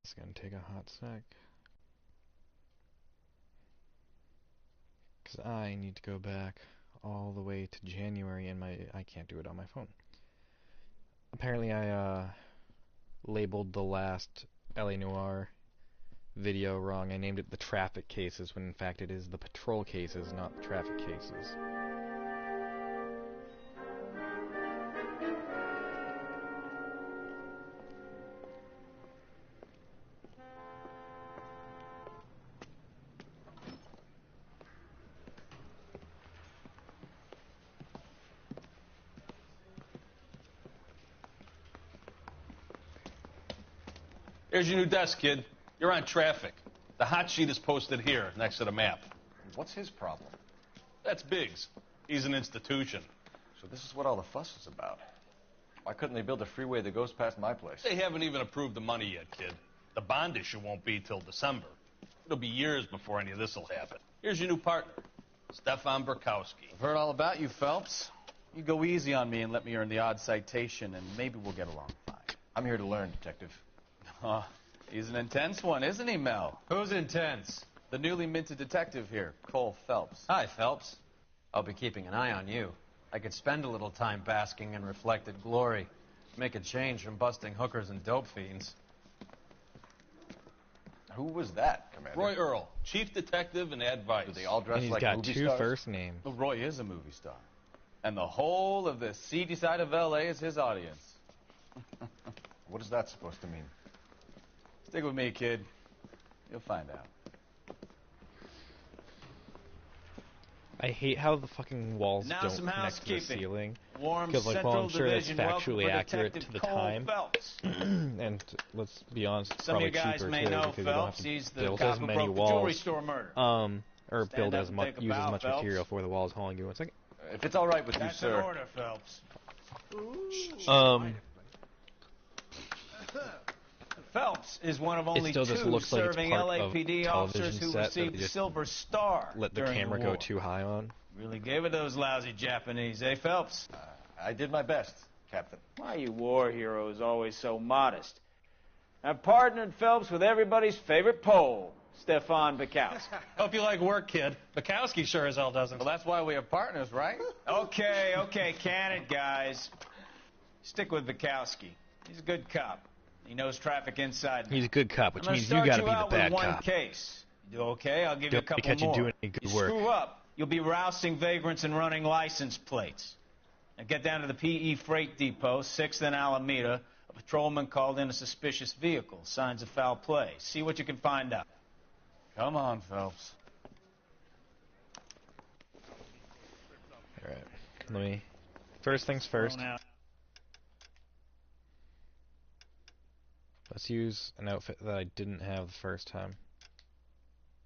It's gonna take a hot sec. Because I need to go back all the way to January and I can't do it on my phone. Apparently I labeled the last LA Noire video wrong. I named it the traffic cases when in fact it is the patrol cases, not the traffic cases. Here's your new desk, kid. You're on traffic. The hot sheet is posted here, next to the map. What's his problem? That's Biggs. He's an institution. So this is what all the fuss is about. Why couldn't they build a freeway that goes past my place? They haven't even approved the money yet, kid. The bond issue won't be till December. It'll be years before any of this will happen. Here's your new partner, Stefan Burkowski. I've heard all about you, Phelps. You go easy on me and let me earn the odd citation, and maybe we'll get along fine. I'm here to learn, Detective. He's an intense one, isn't he, Mel? Who's intense? The newly minted detective here, Cole Phelps. Hi, Phelps. I'll be keeping an eye on you. I could spend a little time basking in reflected glory. Make a change from busting hookers and dope fiends. Who was that, Commander? Roy Earl, chief detective and advice. Do they all dress And he's like got movie two stars? first names. Well, Roy is a movie star. And the whole of the seedy side of L.A. is his audience. What is that supposed to mean? Stick with me, kid. You'll find out. I hate how the fucking walls Now don't some connect to the housekeeping. ceiling. Warm Because, like, Central well, I'm sure that's Division, welcome factually for accurate Detective to the Cole time. Phelps. And let's be honest, it's Some of probably you guys cheaper may too, know because you don't have Phelps. to He's the build cop as who many broke the jewelry walls. store murder. Or Stand build up as and much, take a use as bow, much Phelps. material for the walls hauling you. It's like, If it's all right with That's you, an sir. order, Phelps. Phelps is one of only still two just looks like it's serving part of LAPD television officers who set that received they the just Silver Star let the during camera the go war. too high on. Really gave it those lousy Japanese, eh, Phelps? I did my best, Captain. Why are you war heroes always so modest? I've partnered Phelps with everybody's favorite Pole, Stefan Burkowski. Hope you like work, kid. Bukowski sure as hell doesn't. Well, that's why we have partners, right? Okay, can it, guys. Stick with Burkowski. He's a good cop. He knows traffic inside. He's a good cop, which I'm means gonna you start gotta be out the bad with one cop. case. You do okay? I'll give you a Don't couple catch you more. doing any good you work. screw up, you'll be rousting vagrants and running license plates. Now get down to the PE Freight Depot, 6th and Alameda. A patrolman called in a suspicious vehicle. Signs of foul play. See what you can find out. Come on, Phelps. Alright, let me... First things first. Let's use an outfit that I didn't have the first time.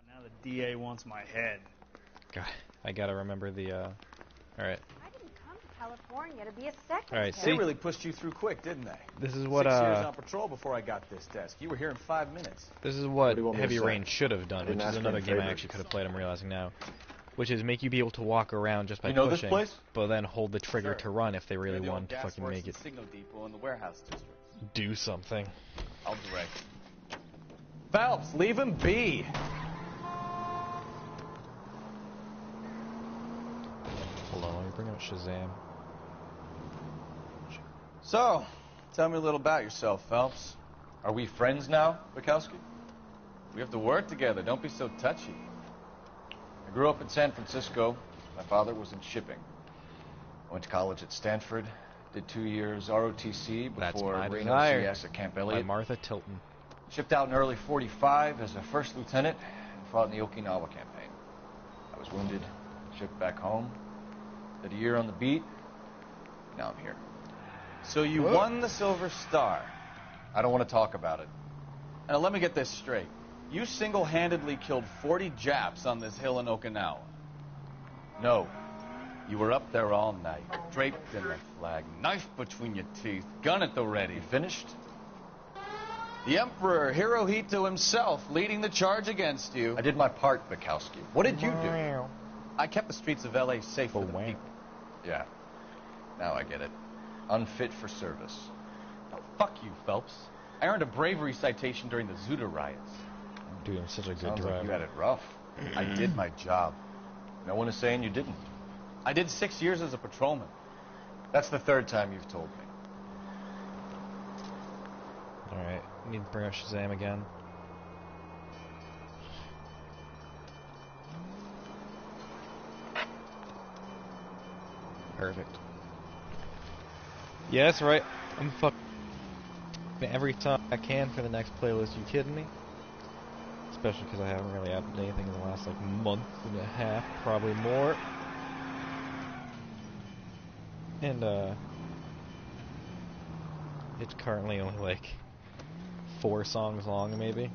Now the DA wants my head. God, I gotta remember the, Alright. I didn't come to California to be a secretary. Alright, They see? really pushed you through quick, didn't they? This is what, 6 years on patrol before I got this desk. You were here in 5 minutes. This is what do you want me to Heavy say? Rain should have done, I didn't which is ask for another any game I favors. actually could have played, I'm realizing now. Which is make you be able to walk around just by You know this pushing, place? but then hold the trigger Sure. to run if they really They're the old wanted to gas fucking works make and it Signal depot in the warehouse district. do something. I'll direct. Phelps, leave him be. Hold on, let me bring out Shazam. So, tell me a little about yourself, Phelps. Are we friends now, Bukowski? We have to work together. Don't be so touchy. I grew up in San Francisco. My father was in shipping. I went to college at Stanford, did 2 years ROTC That's before my Reno desire. CS at Camp By Elliott. Martha Tilton. Shipped out in early '45 as a first lieutenant and fought in the Okinawa campaign. I was wounded, shipped back home, did a year on the beat. Now I'm here. So you won the Silver Star. I don't want to talk about it. Now let me get this straight. You single-handedly killed 40 Japs on this hill in Okinawa. No. You were up there all night, draped in the flag, knife between your teeth, gun at the ready. You finished? The Emperor Hirohito himself leading the charge against you. I did my part, Bukowski. What did you do? I kept the streets of L.A. safe for the wow. people. Yeah. Now I get it. Unfit for service. Oh, fuck you, Phelps. I earned a bravery citation during the Zuda riots. Dude, I'm such a good Sounds driver. like you had it rough. I did my job. No one is saying you didn't. I did 6 years as a patrolman. That's the third time you've told me. Alright, need to bring up Shazam again. Perfect. Yeah, that's right. I'm every song I can for the next playlist. You kidding me? Especially because I haven't really added anything in the last like month and a half, probably more. And it's currently only like 4 songs long, maybe.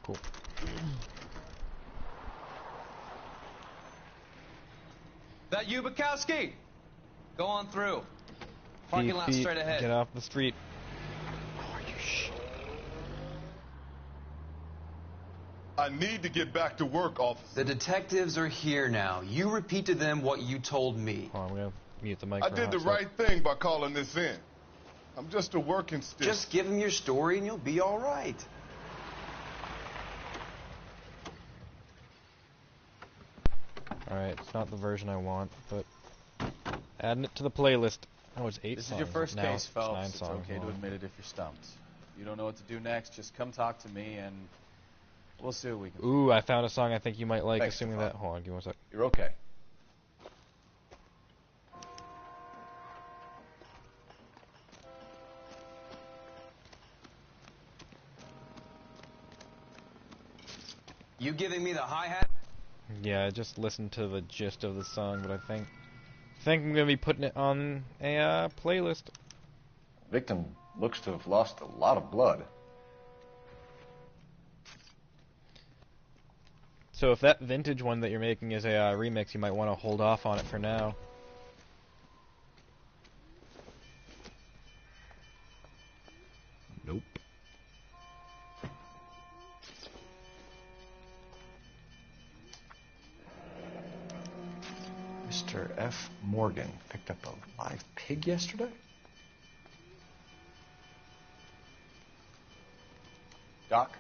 Cool. That you, Bukowski? Go on through. Parking lot Beep, straight ahead. Get off the street. Oh, you shit. I need to get back to work, officer. The detectives are here now. You repeat to them what you told me. Hold on, I'm gonna mute the mic. I for a did hot the sec. right thing by calling this in. I'm just a working stick. Just give them your story and you'll be all right. Alright, it's not the version I want, but adding it to the playlist. Oh, it's 8 This songs. is your first now case, it's Phelps. 9 It's songs okay to long. admit it if you're stumped. You don't know what to do next, just come talk to me and we'll see what we can do. Ooh, I found a song I think you might like, Thanks, assuming Stefan. that... Hold on, give me one sec. You're okay. You giving me the hi-hat? Yeah, I just listened to the gist of the song, but I think I'm gonna be putting it on a playlist. Victim looks to have lost a lot of blood. So if that vintage one that you're making is a remix, you might want to hold off on it for now. Nope. Mr. F. Morgan picked up a live pig yesterday? Doc,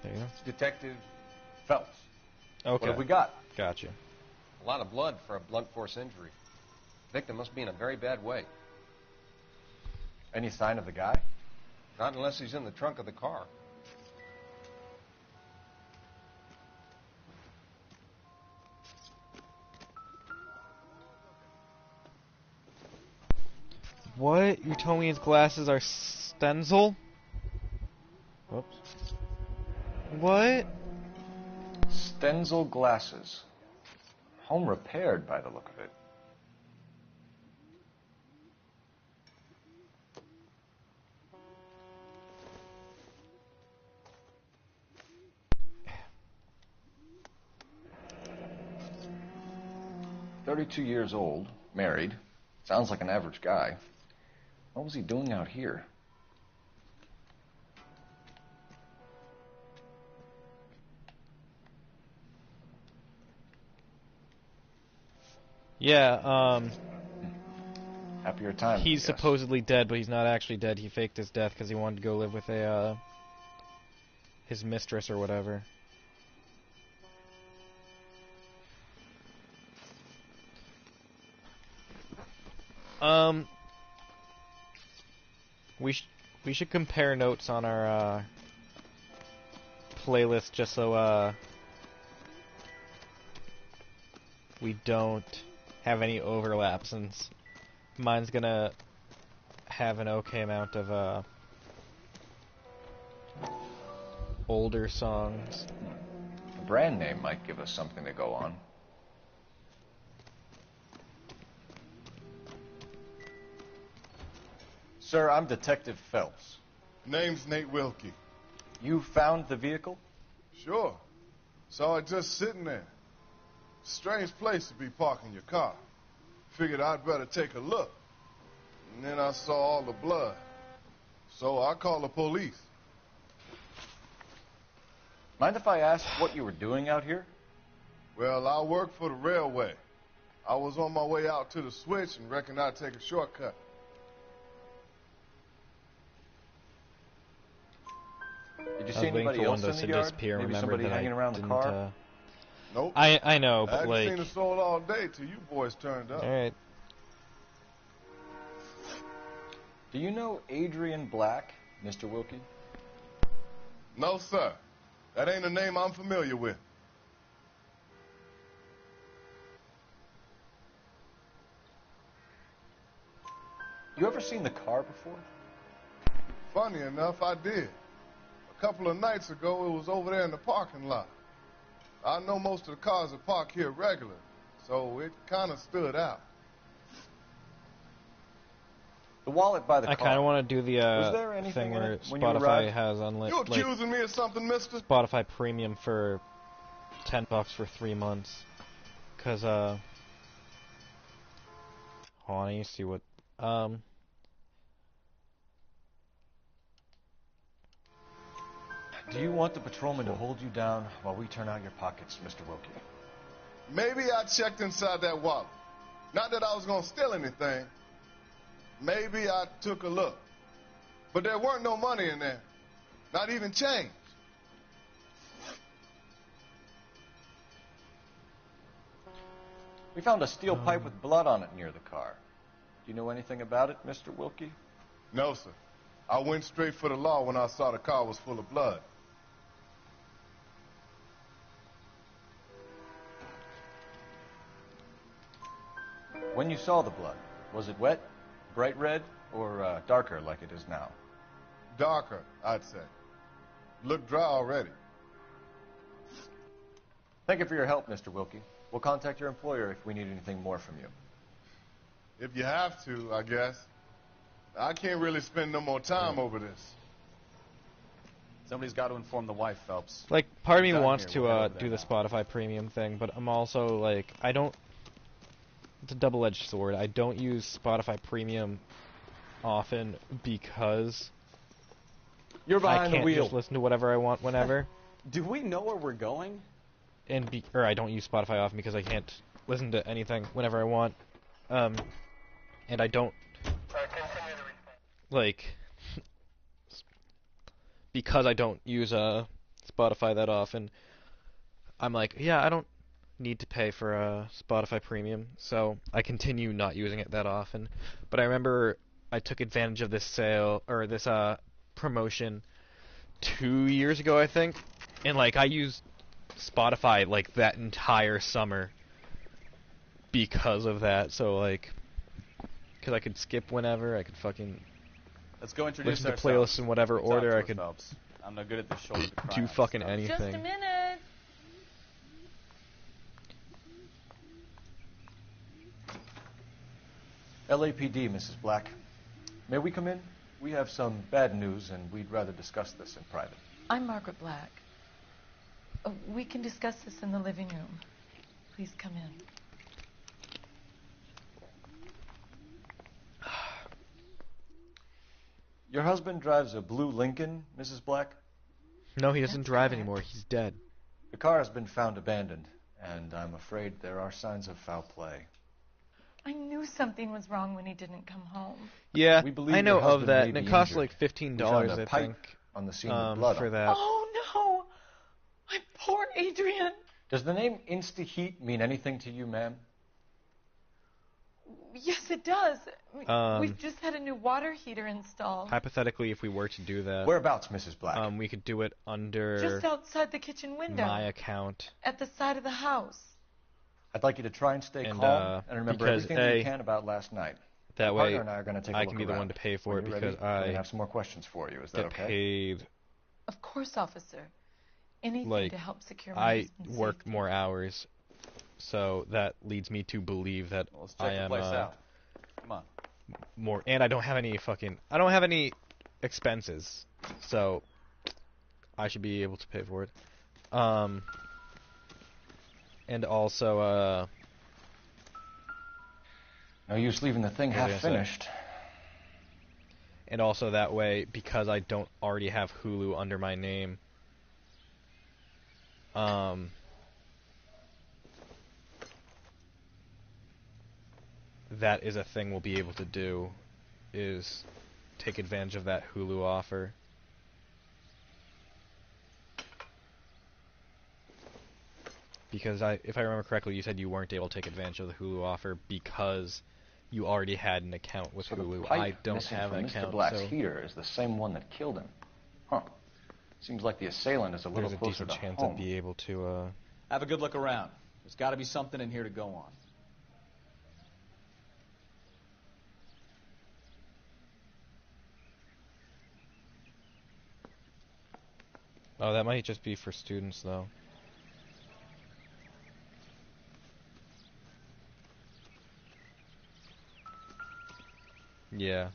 There you go. Detective Phelps. Okay. What have we got? Gotcha. A lot of blood for a blunt force injury. Victim must be in a very bad way. Any sign of the guy? Not unless he's in the trunk of the car. What? You told me his glasses are stencil? Whoops. What? Stenzel glasses. Home repaired by the look of it. "32 years old, married. Sounds like an average guy. What was he doing out here?" Yeah, Happier times. he's I guess. supposedly dead, but he's not actually dead. He faked his death because he wanted to go live with his mistress or whatever. We should compare notes on our playlist just so we don't have any overlap, since mine's gonna have an okay amount of older songs. A brand name might give us something to go on. Sir, I'm Detective Phelps. Name's Nate Wilkie. You found the vehicle? Sure. Saw it just sitting there. Strange place to be parking your car. Figured I'd better take a look. And then I saw all the blood. So I called the police. Mind if I ask what you were doing out here? Well, I work for the railway. I was on my way out to the switch and reckoned I'd take a shortcut. Did you I see was waiting anybody for one else of in those the to yard? disappear and Maybe remembered somebody that hanging I around the didn't. car? Nope. I know, I but hadn't like. seen a soul all day till you boys turned up. All right. Do you know Adrian Black, Mr. Wilkie? No, sir. That ain't a name I'm familiar with. You ever seen the car before? Funny enough, I did. A couple of nights ago, it was over there in the parking lot. I know most of the cars are parked here regular, so it kind of stood out. The wallet by the I car. kind of want to do the Was there anything thing in where it when you Spotify arrived? has You unlimited, accusing me of something, mister? Spotify Premium for $10 for 3 months. Cause hold on, I need to see what Do you want the patrolman to hold you down while we turn out your pockets, Mr. Wilkie? Maybe I checked inside that wallet. Not that I was going to steal anything. Maybe I took a look. But there weren't no money in there. Not even change. We found a steel pipe with blood on it near the car. Do you know anything about it, Mr. Wilkie? No, sir. I went straight for the law when I saw the car was full of blood. When you saw the blood, was it wet, bright red, or darker like it is now? Darker, I'd say. Looked dry already. Thank you for your help, Mr. Wilkie. We'll contact your employer if we need anything more from you. If you have to, I guess. I can't really spend no more time over this. Somebody's got to inform the wife, Phelps. like part of me Down wants here, to we'll head over do there the now. Spotify Premium thing, but I'm also like I don't. It's a double-edged sword. I don't use Spotify Premium often because You're I behind the can't wheel. just listen to whatever I want whenever. Do we know where we're going? Or I don't use Spotify often because I can't listen to anything whenever I want. And I don't like because I don't use Spotify that often. I'm like, yeah, I don't need to pay for Spotify Premium, so I continue not using it that often. But I remember I took advantage of this sale or this promotion 2 years ago, I think, and like I used Spotify like that entire summer because of that. So like, because I could skip whenever, I could fucking Let's go introduce listen to ourselves. playlists in whatever Talk order to I her, could Phelps. I'm not good at this shoulder to cry do on fucking stuff. anything. Just a minute. LAPD, Mrs. Black. May we come in? We have some bad news, and we'd rather discuss this in private. I'm Margaret Black. We can discuss this in the living room. Please come in. Your husband drives a blue Lincoln, Mrs. Black? No, he doesn't That's drive correct. anymore. He's dead. The car has been found abandoned, and I'm afraid there are signs of foul play. I knew something was wrong when he didn't come home. Yeah, We believe I know your of husband that, may and it be costs injured. like $15, We found a I pipe think, on the scene with blood for on it. that. Oh, no! My poor Adrian. Does the name Insta-Heat mean anything to you, ma'am? Yes, it does. Um, We've just had a new water heater installed. Hypothetically, if we were to do that, Whereabouts, Mrs. Black? we could do it under Just outside the kitchen window. my account. At the side of the house. I'd like you to try and stay And, calm and remember because, everything that A, you can about last night. That My way, partner and I are going to take a I look can be the around. one to pay for When it you're because ready, we I have some more questions for you. Is that get okay? paid. Of course, officer. Anything Like, to help secure my I husband's work safety. more hours, so that leads me to believe that Well, let's I check the am place out. Come on. more. And I don't have any expenses, so I should be able to pay for it. And also, No use leaving the thing What was I half gonna say? finished. and also that way, because I don't already have Hulu under my name, that is a thing we'll be able to do, is take advantage of that Hulu offer. Because if I remember correctly, you said you weren't able to take advantage of the Hulu offer because you already had an account with So Hulu. The pipe I don't missing have from an Mr. account, Black's so heater is the same one that killed him. Huh. Seems like the assailant is a little there's a closer decent to chance home. I'd be able to. Have a good look around. There's got to be something in here to go on. Oh, that might just be for students, though. Yeah.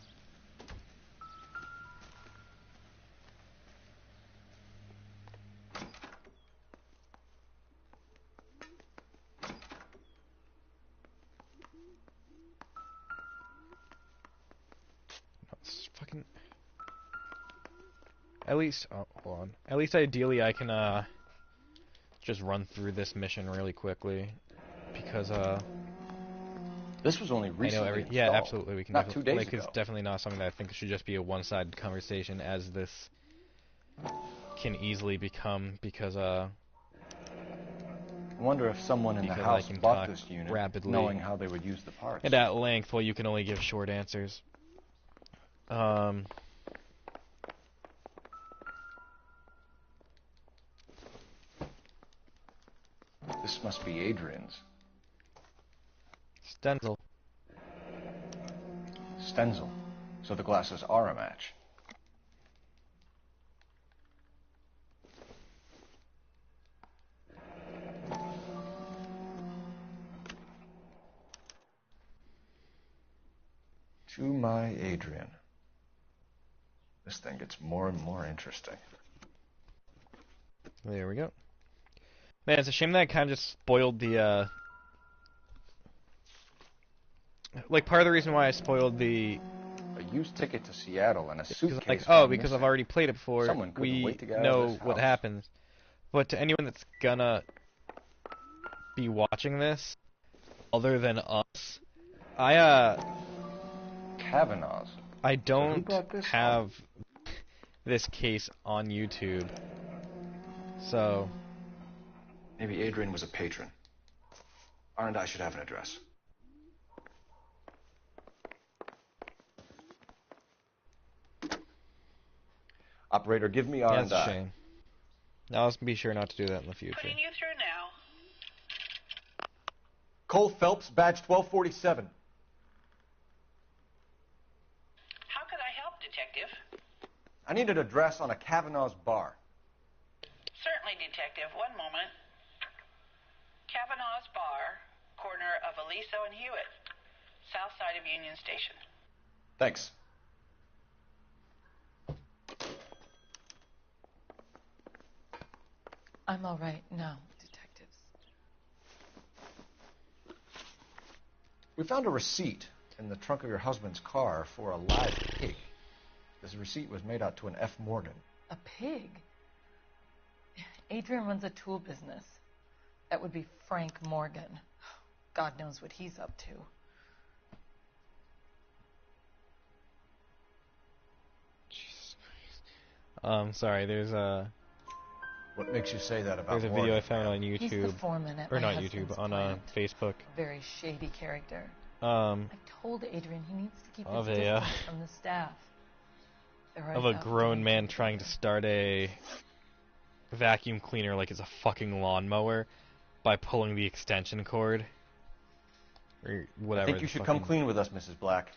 It's fucking. At least, oh, hold on. At least ideally I can just run through this mission really quickly, because This was only recently yeah, installed. absolutely, we can. Not 2 days like, ago. it's definitely not something that I think should just be a one-sided conversation, as this can easily become, because I wonder if someone in the house I can bought talk this unit, rapidly knowing how they would use the parts. and at length, while you can only give short answers. This must be Adrian's. Stenzel. Stenzel. So the glasses are a match. To my Adrian. This thing gets more and more interesting. There we go. Man, it's a shame that I kind of just spoiled the, like, part of the reason why I spoiled the... A used ticket to Seattle and a suitcase because I've already played it before, Someone couldn't we wait to get out of know this what house. happens. But to anyone that's gonna be watching this, other than us, Kavanaugh's. I So who don't brought this have this case on YouTube, so... Maybe Adrian was a patron. R&I should have an address. Operator, give me R&I. Yeah, that's a shame. Now let's be sure not to do that in the future. Putting you through now. Cole Phelps, badge 1247. How could I help, Detective? I need an address on a Kavanaugh's bar. Certainly, Detective. One moment. Kavanaugh's Bar, corner of Aliso and Hewitt, south side of Union Station. Thanks. I'm all right now, detectives. We found a receipt in the trunk of your husband's car for a live pig. This receipt was made out to an F. Morgan. A pig? Adrian runs a tool business. That would be Frank Morgan. God knows what he's up to. Jesus Christ. Sorry, there's a... What makes you say that about There's a Morgan? video I found on YouTube. He's the foreman at or my not husband's YouTube, on plant. Facebook. A very shady character. I told Adrian he needs to keep his Of a, distance from the staff. They're of right a out grown to man get trying to start a vacuum cleaner like it's a fucking lawnmower by pulling the extension cord. Or whatever. I think you should come clean with us, Mrs. Black.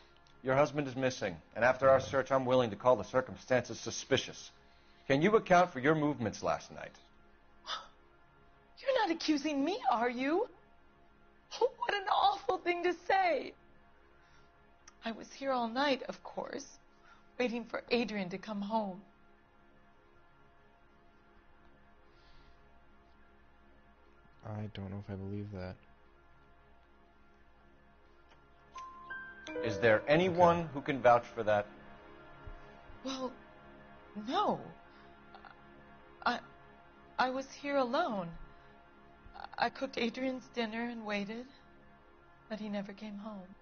Your husband is missing, and after our search, I'm willing to call the circumstances suspicious. Can you account for your movements last night? You're not accusing me, are you? What an awful thing to say. I was here all night, of course, waiting for Adrian to come home. I don't know if I believe that. Is there anyone who can vouch for that? Well, no. I was here alone. I cooked Adrian's dinner and waited, but he never came home.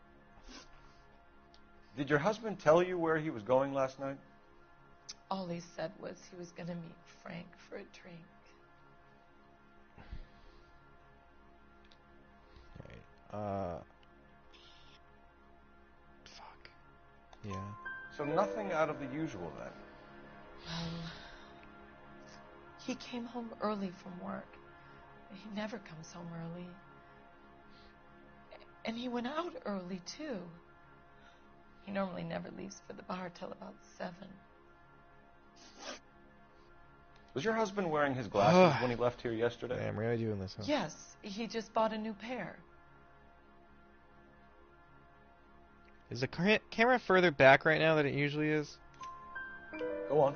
Did your husband tell you where he was going last night? All he said was he was going to meet Frank for a drink. Alright, fuck. Yeah. So nothing out of the usual then? Well, he came home early from work. He never comes home early. And he went out early, too. He normally never leaves for the bar till about 7. Was your husband wearing his glasses when he left here yesterday? Damn, we're really doing this, huh? Yes, he just bought a new pair. Is the camera further back right now than it usually is? Go on.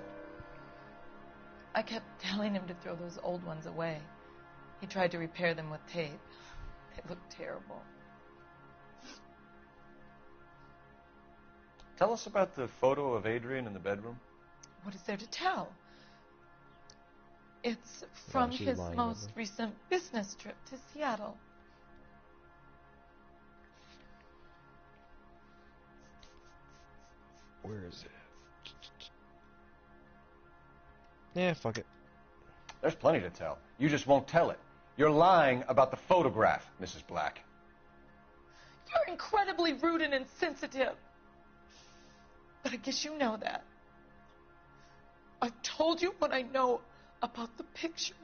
I kept telling him to throw those old ones away. He tried to repair them with tape. They looked terrible. Tell us about the photo of Adrian in the bedroom. What is there to tell? It's from his most recent business trip to Seattle. Where is it? Yeah, fuck it. There's plenty to tell. You just won't tell it. You're lying about the photograph, Mrs. Black. You're incredibly rude and insensitive. But I guess you know that. I've told you what I know about the picture.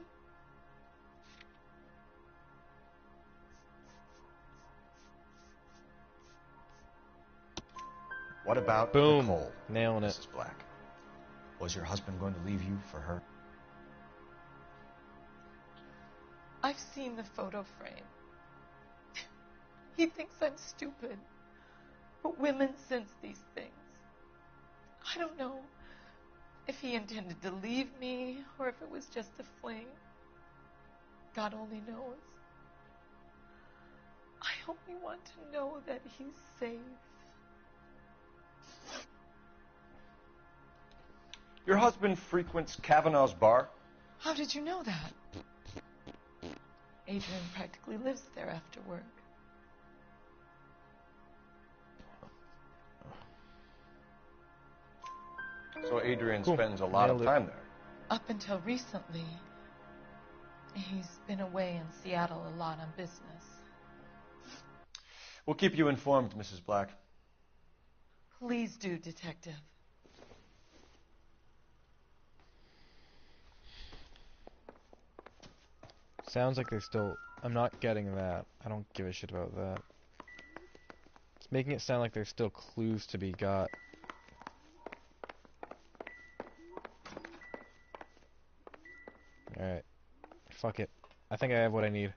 What about Boom. Nicole? Nailing it. Mrs. Black. Was your husband going to leave you for her? I've seen the photo frame. He thinks I'm stupid. But women sense these things. I don't know if he intended to leave me or if it was just a fling. God only knows. I only want to know that he's safe. Your husband frequents Kavanaugh's bar? How did you know that? Adrian practically lives there after work. So Adrian spends a lot of time there. Up until recently, he's been away in Seattle a lot on business. We'll keep you informed, Mrs. Black. Please do, Detective. Sounds like they're still... I'm not getting that. I don't give a shit about that. It's making it sound like there's still clues to be got. Alright. Fuck it. I think I have what I need.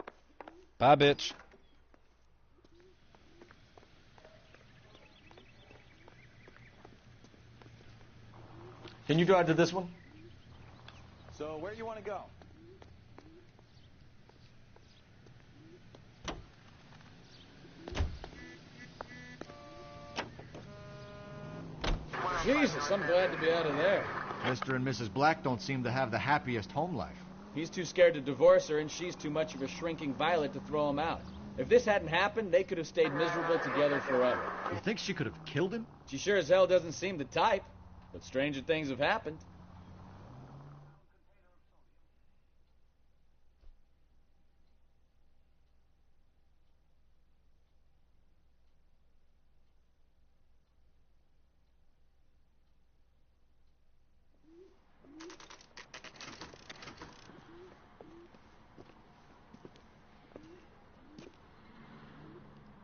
Bye, bitch. Can you drive to this one? So where do you want to go? Jesus, I'm glad to be out of there. Mr. and Mrs. Black don't seem to have the happiest home life. He's too scared to divorce her, and she's too much of a shrinking violet to throw him out. If this hadn't happened, they could have stayed miserable together forever. You think she could have killed him? She sure as hell doesn't seem the type, but stranger things have happened.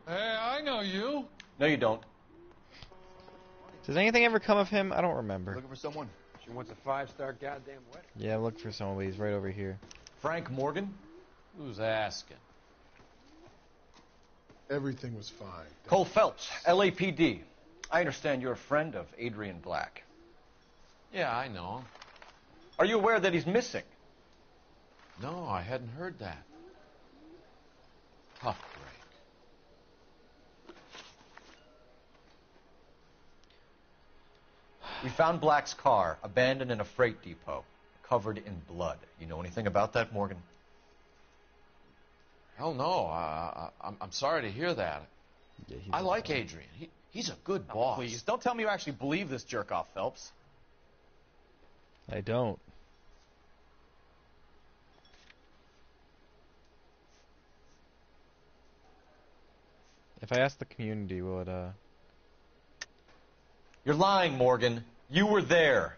Hey, I know you. No, you don't. Does anything ever come of him? I don't remember. Looking for someone? She wants a 5-star goddamn wedding. Yeah, look for someone, but he's right over here. Frank Morgan? Who's asking? Everything was fine. Cole Phelps, LAPD. I understand you're a friend of Adrian Black. Yeah, I know him. Are you aware that he's missing? No, I hadn't heard that. Tough break. We found Black's car abandoned in a freight depot, covered in blood. You know anything about that, Morgan? Hell no. I'm sorry to hear that. Yeah, I like Adrian. He's a good Oh, boss. please, don't tell me you actually believe this jerk-off, Phelps. I don't. If I ask the community, will it, You're lying, Morgan. You were there.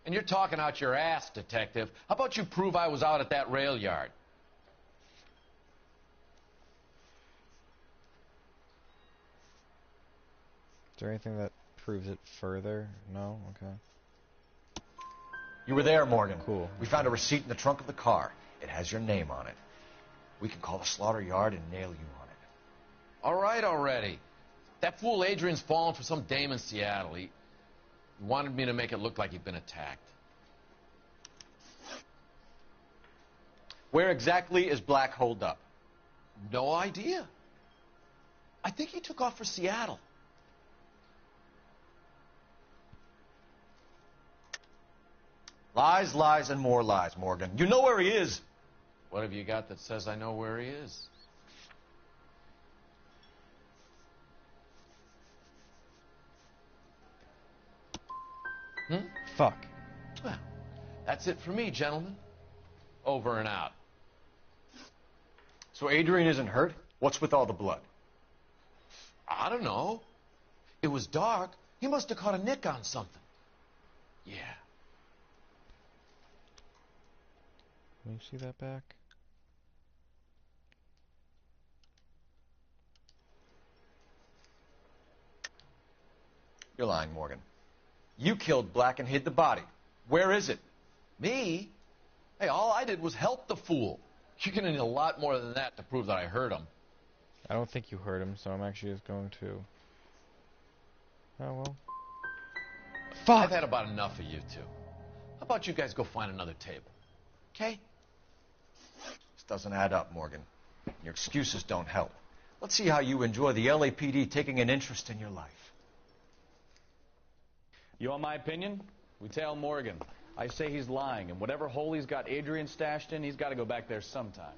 And you're talking out your ass, detective. How about you prove I was out at that rail yard? Is there anything that proves it further? No? Okay. You were there, Morgan. Cool. We found a receipt in the trunk of the car. It has your name on it. We can call the slaughter yard and nail you on it. All right already. That fool Adrian's fallen for some dame in Seattle. He wanted me to make it look like he'd been attacked. Where exactly is Black holed up? No idea. I think he took off for Seattle. Lies, lies, and more lies, Morgan. You know where he is. What have you got that says I know where he is? Fuck. Well, that's it for me, gentlemen. Over and out. So Adrian isn't hurt? What's with all the blood? I don't know. It was dark. He must have caught a nick on something. Yeah. Can you see that back? You're lying, Morgan. You killed Black and hid the body. Where is it? Me? Hey, all I did was help the fool. You're gonna need a lot more than that to prove that I hurt him. I don't think you heard him, so I'm actually just going to... Oh, well. Fuck! I've had about enough of you two. How about you guys go find another table? Okay? This doesn't add up, Morgan. Your excuses don't help. Let's see how you enjoy the LAPD taking an interest in your life. You want my opinion? We tail Morgan. I say he's lying, and whatever hole he's got Adrian stashed in, he's got to go back there sometime.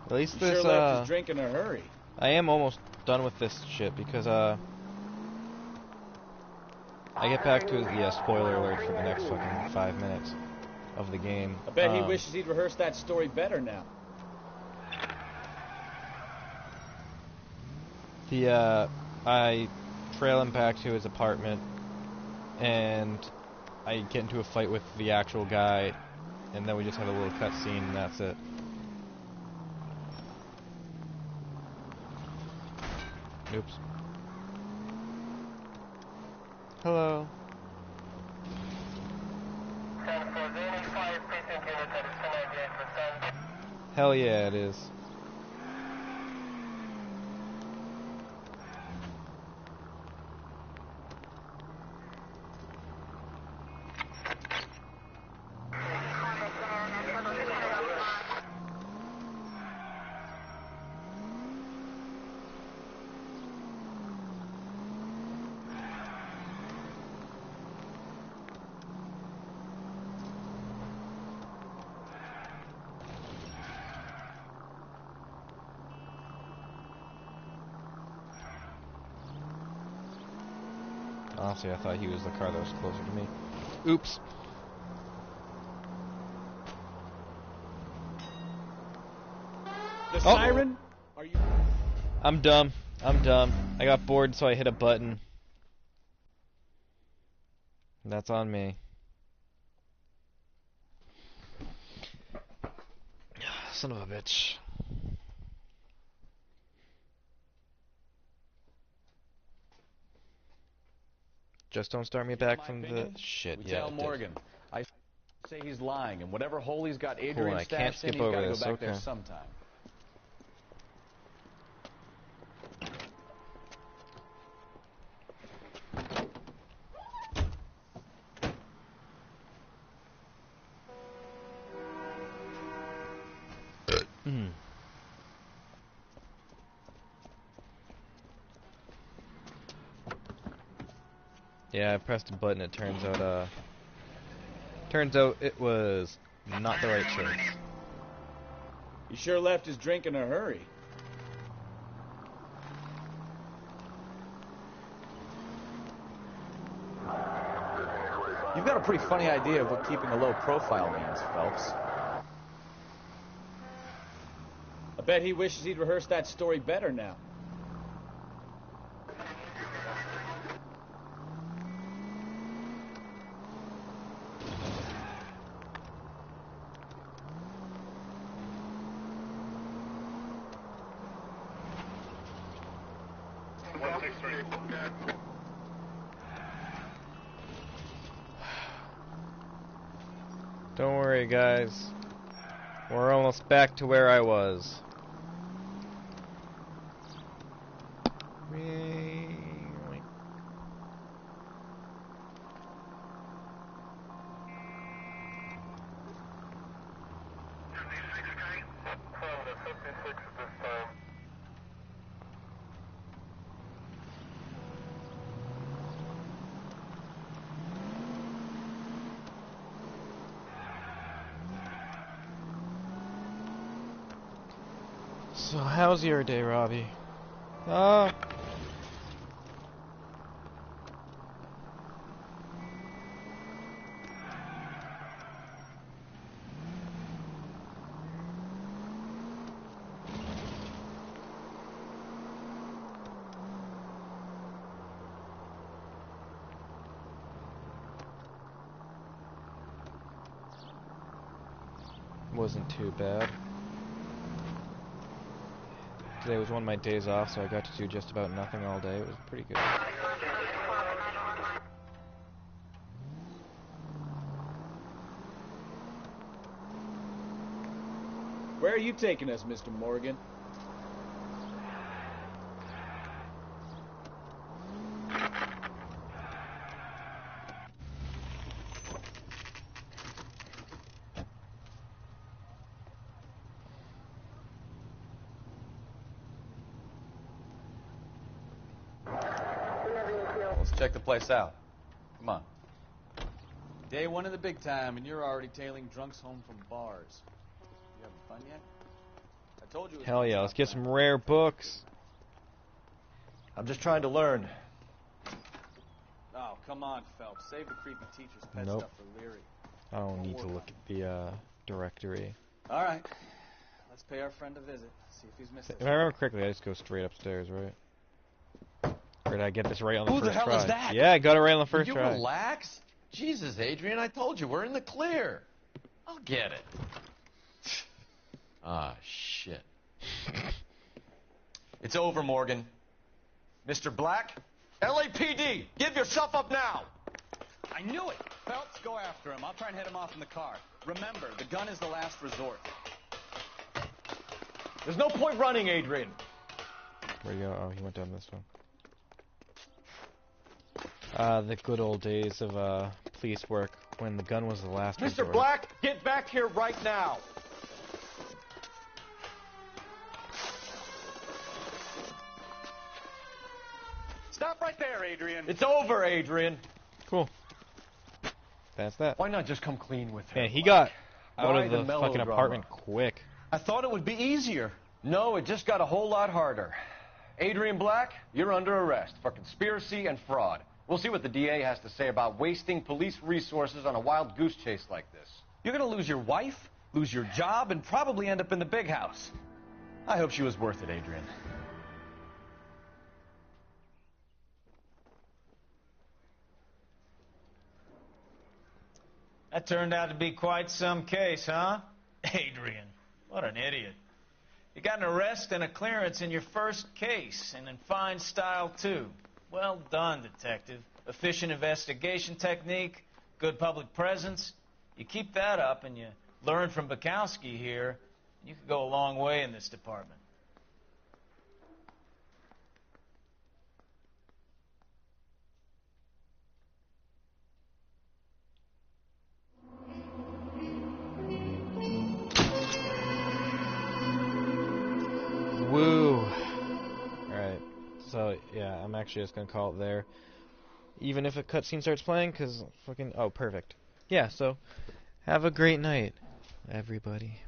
At least He this, sure left his drink in a hurry. I am almost done with this shit because, I get back to, yeah, spoiler alert for the next fucking 5 minutes of the game. I bet he wishes he'd rehearsed that story better now. I trail him back to his apartment, and I get into a fight with the actual guy, and then we just have a little cutscene, and that's it. Oops. Hello. Hell yeah, it is. Honestly, I thought he was the car that was closer to me. Oops. The siren? Are you... I'm dumb. I'm dumb. I got bored, so I hit a button. That's on me. Son of a bitch. Just don't start me back from the shit. We Yeah, tell it Morgan. I say he's lying, and whatever hole he's got Cool, Adrian I can't stashed in, skip he's over got to go this, back there okay. sometime. Yeah, I pressed a button. It turns out it was not the right choice. He sure left his drink in a hurry. You've got a pretty funny idea of what keeping a low profile means, Phelps. I bet he wishes he'd rehearsed that story better now. Don't worry, guys. We're almost back to where I was. So how's your day, Robbie? Wasn't too bad. Today was one of my days off, so I got to do just about nothing all day. It was pretty good. Where are you taking us, Mr. Morgan? Let's check the place out. Come on. Day one of the big time, and you're already tailing drunks home from bars. You having fun yet? I told you. Hell yeah, let's get some rare books. I'm just trying to learn. Oh, come on, Phelps. Save the creepy teacher's pet Nope. stuff for Leary. I don't need to look at the directory. All right. Let's pay our friend a visit. See if he's missed If I remember correctly, I just go straight upstairs, right? Or did I get this right on the first try? Who the hell is that? Yeah, I got it right on the first Will try. you relax? Jesus, Adrian, I told you, we're in the clear. I'll get it. Ah, shit. It's over, Morgan. Mr. Black, LAPD, give yourself up now! I knew it! Phelps, go after him. I'll try and head him off in the car. Remember, the gun is the last resort. There's no point running, Adrian. Where'd he go? Oh, he went down this one. The good old days of police work when the gun was the last Mr. resort. Black, get back here right now! Stop right there, Adrian. It's over, Adrian. Cool. That's that. Why not just come clean with her? Man, he got out Why of the the fucking melodrama? apartment quick. I thought it would be easier. No, it just got a whole lot harder. Adrian Black, you're under arrest for conspiracy and fraud. We'll see what the DA has to say about wasting police resources on a wild goose chase like this. You're gonna lose your wife, lose your job, and probably end up in the big house. I hope she was worth it, Adrian. That turned out to be quite some case, huh? Adrian, what an idiot. You got an arrest and a clearance in your first case, and in fine style, too. Well done, detective. Efficient investigation technique, good public presence. You keep that up and you learn from Bukowski here, you could go a long way in this department. Woo. Alright, so yeah, I'm actually just gonna call it there. even if a cutscene starts playing, because fucking... Oh, perfect. Yeah, so have a great night, everybody.